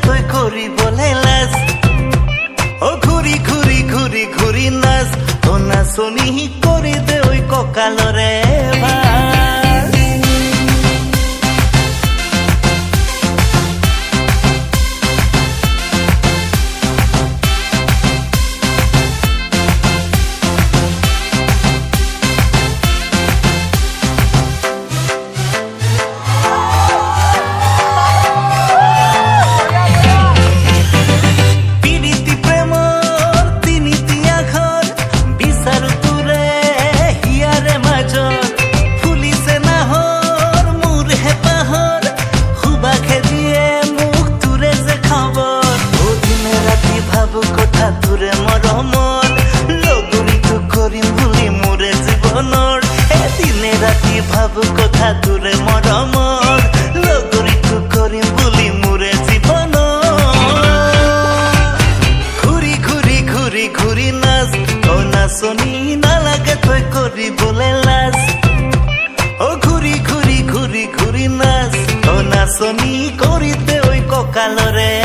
তুই করি বলে লাজ ও ঘুরি ঘুরি ঘুরি ঘুরি নাচ ও নাচনি করে দে ওই ককালরে তুরে মরমর লগরি তো করিম ভুলি মোরে জীবনর দিনে রাতি ভাব কথা তুরে মরমর লগরি তো করিম ভুলি মোরে জীবনর ঘুরি ঘুরি ঘুরি ঘুরি নাচ ও নাচনি না লাগে তুই করি বলে লাজ ও ঘুরি ঘুরি ঘুরি ঘুরি নাচ ও নাচনি করিতে ওই ককালরে